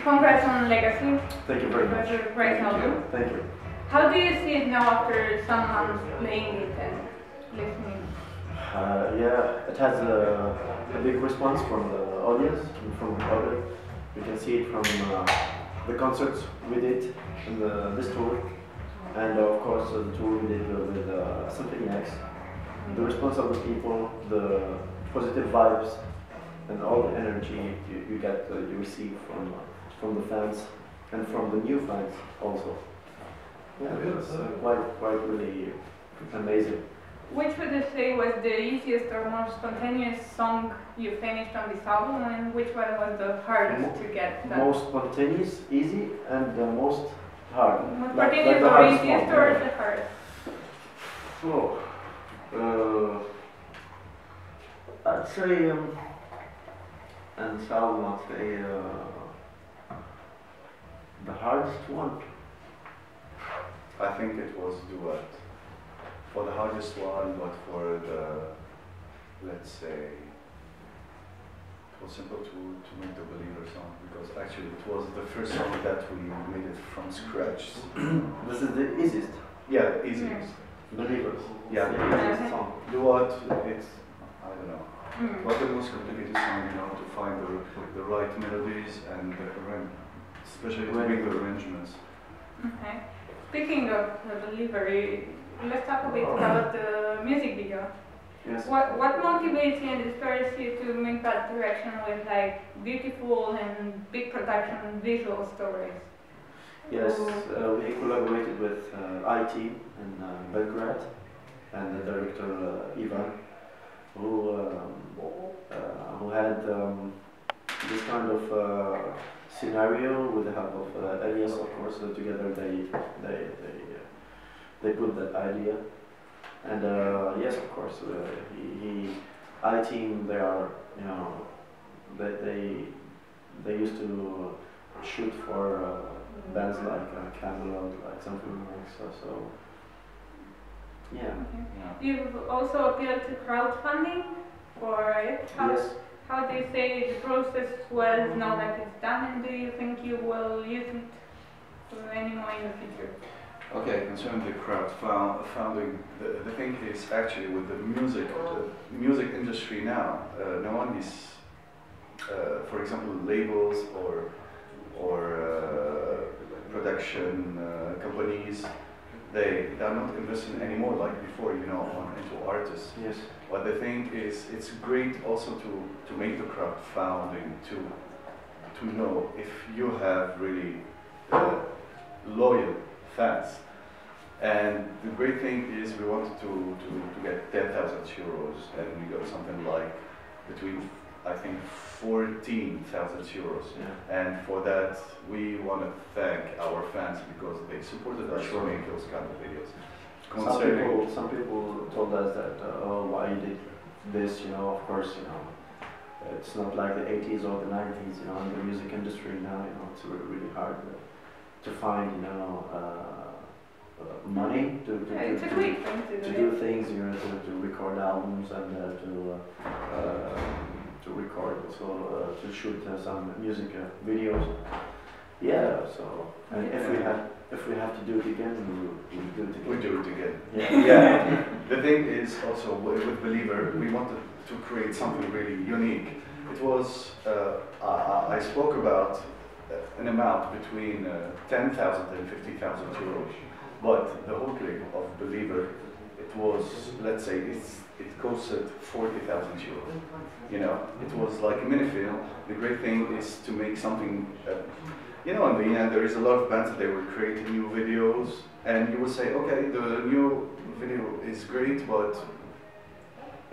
Congrats on Legacy. Thank you very much. It was a great album. Thank you. How do you see it now after some months playing it and listening? Yeah, it has a big response from the audience and from the public. You can see it from the concerts we did in this tour, and of course the tour we did with Symphony X. The response of the people, the positive vibes, and all the energy you get, you receive from the fans and from the new fans also. Yeah, it's quite really amazing. Which would you say was the easiest or most spontaneous song you finished on this album, and which one was the hardest to get done? Most spontaneous, easy, and the most hard. Most spontaneous or easiest or the hardest? Oh, I'd say, and this album, I'd say the hardest one. I think it was Duet. For the hardest one, but for the, let's say, it was simple to make the Believer song, because actually it was the first song that we made it from scratch. This is the easiest. Yeah, the easiest. Believers. Yeah, the easiest song. Duet, it's, I don't know. But the most complicated song, you know, to find the right melodies and especially to make the arrangements. Okay. Speaking of the Believer, let's talk a bit about the music video. Yes. What motivates you and inspires you to make that direction with like beautiful and big production visual stories? Yes, we collaborated with IT in Belgrade and the director Ivan, who had this kind of scenario with the help of Elias, of course. Together they put that idea, and yes, of course, I-Team, they are, you know, they used to shoot for bands like Camelot, like something like so yeah. Okay. Yeah. You've also appealed to crowdfunding for it. Yes. How do you say the process was now that it's done, and do you think you will use it anymore in the future? Okay, concerning the crowdfunding, the thing is actually with the music industry now, no one is, for example, labels or production companies, they are not investing anymore like before, you know, into artists. Yes. But the thing is, it's great also to make the crowdfunding to know if you have really loyal fans. And the great thing is we wanted to get 10,000 euros, and we got something like between, I think, 14,000 euros. Yeah. And for that, we want to thank our fans because they supported us to make those kind of videos. Some people told us that, oh, why you did this, you know, of course, you know, it's not like the 80s or the 90s, you know, in the music industry now, you know, it's really, really hard to find, you know, money to do things, you know, to record albums and to record also to shoot some music videos. Yeah, so and if we have to do it again, we do it again. We do it again. Yeah. Yeah. The thing is also with Believer, we wanted to create something really unique. It was I spoke about an amount between 10,000 and 50,000 euros. But the whole clip of Believer, it was, let's say, it costed 40,000 euros. You know, it was like a mini film. The great thing is to make something, you know, in the end, there is a lot of bands that they will create new videos, and you will say, okay, the new video is great, but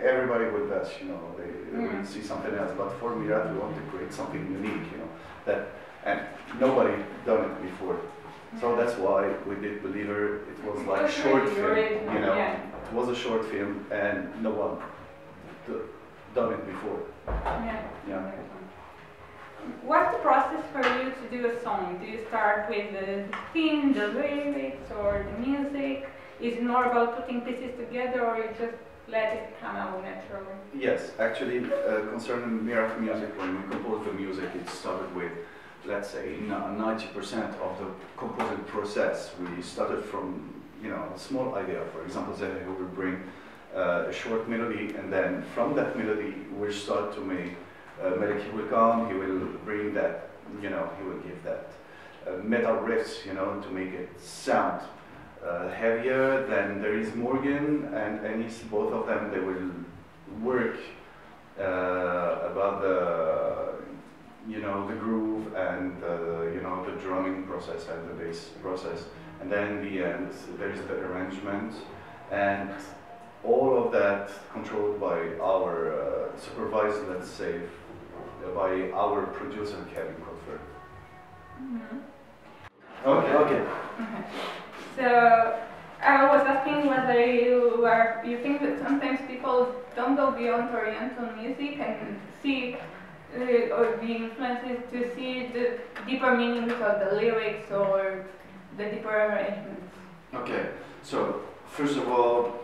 everybody will bash, you know, they will see something else. But for Myrath, we want to create something unique, you know, and nobody done it before. So that's why we did Believer. It was like a short film, you know. Yeah. It was a short film, and no one done it before. Yeah. Yeah. What's the process for you to do a song? Do you start with the theme, the lyrics, or the music? Is it more about putting pieces together, or you just let it come out naturally? Yes, actually, concerning Myrath music, when we composed the music, it started with let's say, 90% of the composite process. We started from, a small idea. For example, Zahir will bring a short melody, and then from that melody, we'll start to make. Malik, he will come, he will bring that, he will give that metal riffs, to make it sound heavier. Then there is Morgan and Anis, both of them, they will work about the groove and the drumming process and the bass process. And then in the end, there is the arrangement, and all of that controlled by our supervised, let's say, by our producer, Kevin Crawford. Okay. So I was asking whether you think that sometimes people don't go beyond Oriental music and see or the influences to see the deeper meanings of the lyrics or the deeper arrangements. Okay, so first of all,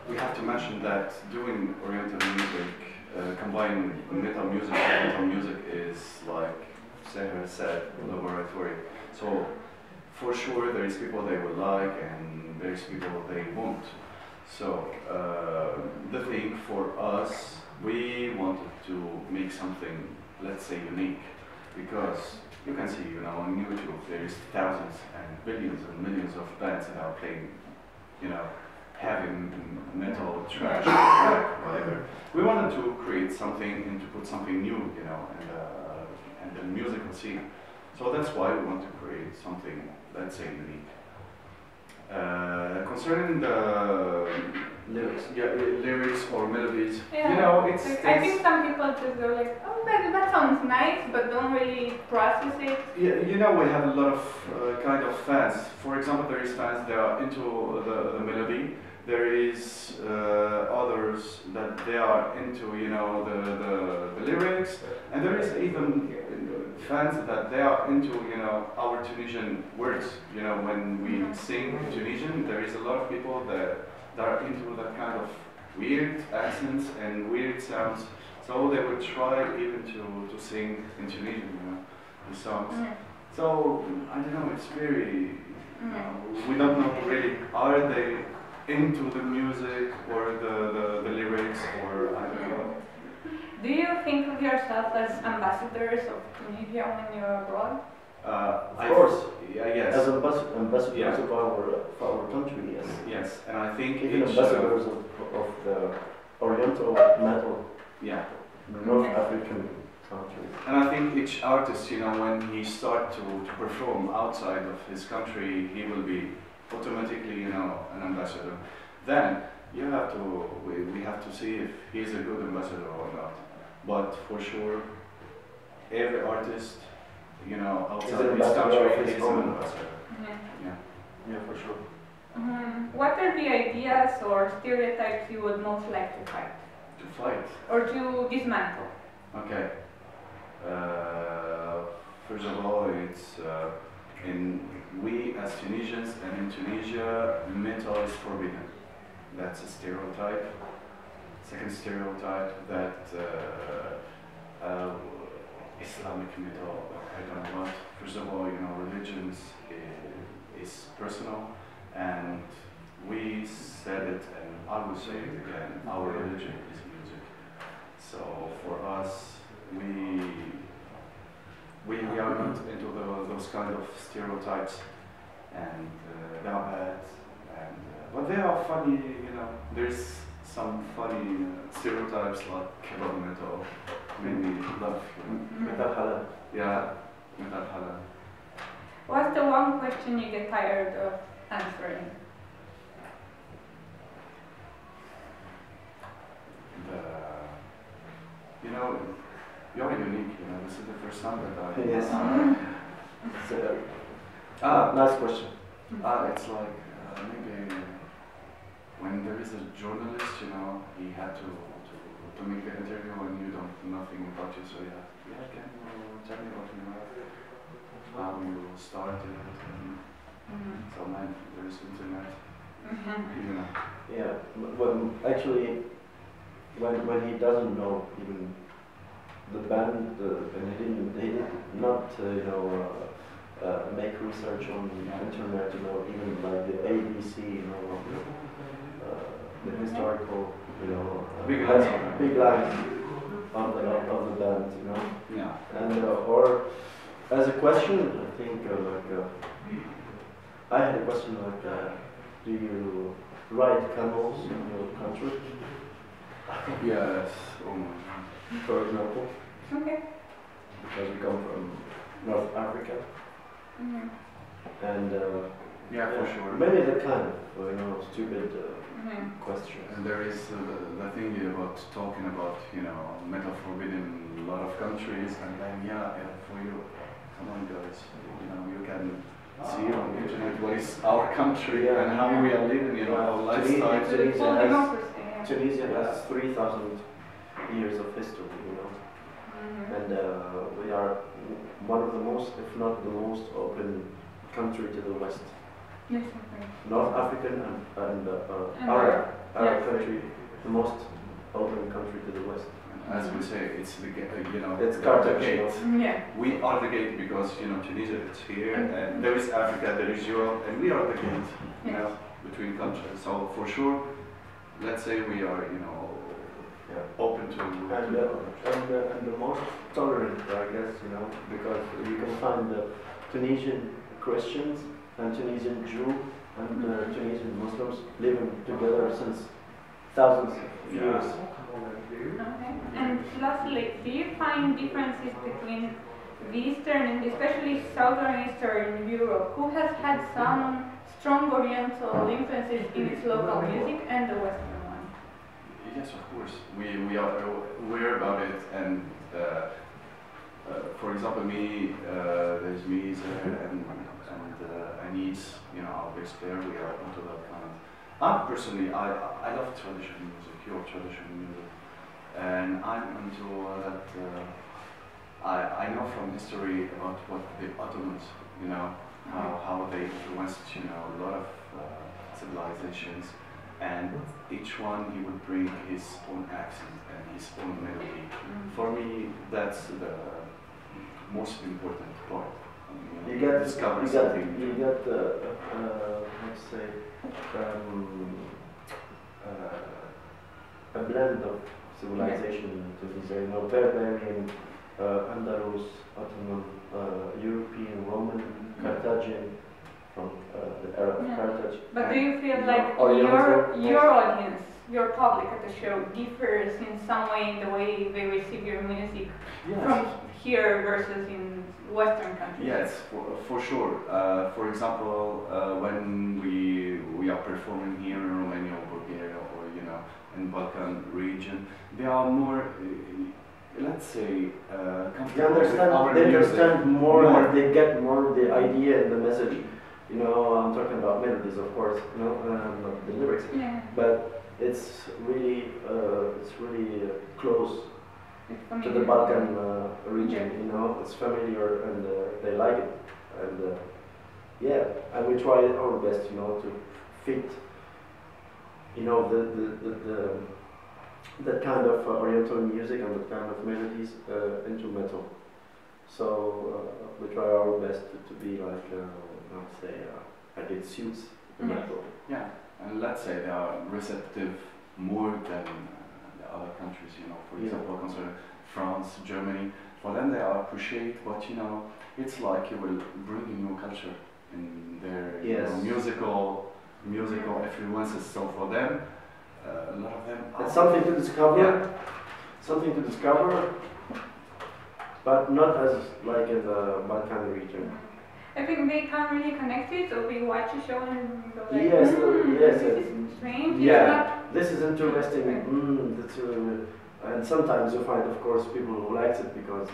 we have to mention that doing Oriental music, combining metal music and Oriental music is, like Sarah said, laboratory. So for sure there is people they will like and there is people they won't. So the thing for us, we wanted to make something, let's say, unique, because you can see, on YouTube there is thousands and billions and millions of bands that are playing, heavy metal, trash, whatever. We wanted to create something and to put something new, and the musical scene. So that's why we want to create something, let's say, unique. Concerning the lyrics or melodies, it's. I think some people just go like, oh, that sounds nice, but don't really process it. Yeah, we have a lot of kind of fans. For example, there is fans that are into the melody. There is others that they are into, the lyrics, and there is even fans that they are into, our Tunisian words. When we sing in Tunisian, there is a lot of people that are into that kind of weird accents and weird sounds. So they would try even to sing in Tunisian, the songs. So I don't know. It's very. We don't know really. Are they into the music or the lyrics, or I don't know. Do you think of yourself as ambassadors of Tunisia when you're abroad? Of course. Yes. As ambassadors of our country, yes. Yes, and I think even ambassadors of the Oriental metal. Yeah. North African countries. And I think each artist, when he starts to perform outside of his country, he will be automatically, an ambassador. Then we have to see if he's a good ambassador or not. But for sure, every artist, outside his country is an ambassador. Yeah, for sure. What are the ideas or stereotypes you would most like to fight? To fight? Or to dismantle? Okay. First of all, it's we as Tunisians and in Tunisia, metal is forbidden. That's a stereotype. Second stereotype, that Islamic metal, I don't know what. First of all, religions is personal, and we said it, and I will say it again, our religion is music. So for us, we are not into those kind of stereotypes, and they are bad, and but they are funny, there's some funny stereotypes like kebab metal, maybe love, Metal halal. yeah, metal halal. What's the one question you get tired of answering? You're unique, this is the first time that I... Yes. Nice question. It's like, maybe when there is a journalist, he had to make the interview and you don't know nothing about you, so can you tell me about how you started, and so now there is internet, Yeah, when actually, when he doesn't know even the band, and he did not, make research on the internet, even like the ABC, of the historical, Big lines. big lines of the band, Yeah. and or as a question, I think I had a question like, do you ride camels in your country, Yes. Oh my God. for example, Okay. because we come from North Africa, Mhm. and Yeah, for sure. maybe that kind of stupid Mhm. question. And there is the thing about talking about, metal forbidden in a lot of countries, and then for you, come on guys, you can see on the internet what is our country and how we are living, our lifestyle. It's a full democracy. Yeah. Tunisia has 3,000 years of history, Mhm. and we are one of the most, if not the most, open country to the West. Yes, okay. North African and And Arab yes. country, the most open country to the West. As we say, it's the It's the Carthage, gate. Yeah. We are the gate because Tunisia is here, and there is Africa, there is Europe, and we are the gate, Yes. between countries. So for sure, let's say we are, Yeah. open to. And the most tolerant, I guess, because you can find the Tunisian Christians and Tunisian Jew and Tunisian Muslims living together since thousands of years. Okay. And lastly, do you find differences between the Eastern and especially Southern Eastern Europe, who has had some strong Oriental influences in its local music, and the Western one? Yes, of course. We are aware about it, and for example, there's me, and Anis, our bass player. We are into that kind of. Personally, I love traditional music, pure traditional music, and I'm into that. I know from history about what the Ottomans, how they influenced, a lot of civilizations, and each one he would bring his own accent and his own melody. For me, that's the most important part. You get discover you something. get, you get let's say, a blend of civilization to Tunisia, Barbarian, Andalus, Ottoman, European, Roman, Carthaginian, from the Arab Carthage. But do you feel like Oriental, your audience, your public at the show differs in some way in the way they receive your music from here versus in Western countries? Yes, for sure. For example, when we are performing here in Romania or Bulgaria or in Balkan region, they are more, let's say, comfortable with our They music. understand more, and they get more the idea and the message. I'm talking about melodies, of course, not the lyrics, Yeah. but it's really close to the Balkan region. It's familiar, and they like it, and and we try our best, to fit, that kind of Oriental music and that kind of melodies into metal. So we try our best to be like, like it suits the metal. Yeah, and let's say they are receptive more than the other countries, for example, concerning France, Germany. For them, they appreciate what, it's like you will bring a new culture in their musical influences. So for them, a lot of them. It's something to discover. Yeah. Something to discover, but not as like in the Balkan region. I think they can't really connect it, or they watch a show and go like, Yes, this is strange. Yeah, this is interesting. And sometimes you find, of course, people who likes it because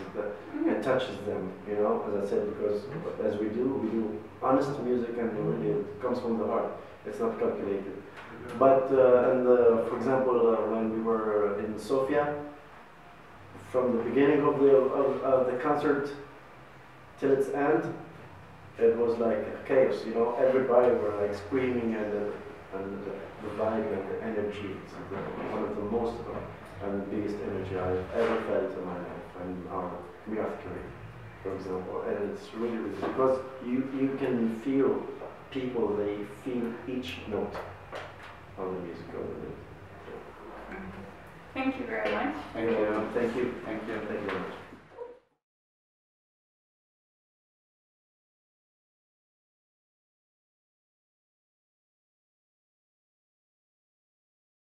it touches them. As I said, because as we do honest music, and really it comes from the heart. It's not calculated. But for example, when we were in Sofia, from the beginning of the concert till its end, it was like chaos. Everybody were like screaming, and the vibe and the energy energy. It's one of the most and biggest energy I've ever felt in my life. And our Myrath career, for example, and it's really, really because you can feel people. They feel each note of the music of the music. Thank you very much. Thank you. Thank you. Thank you. Thank you very much.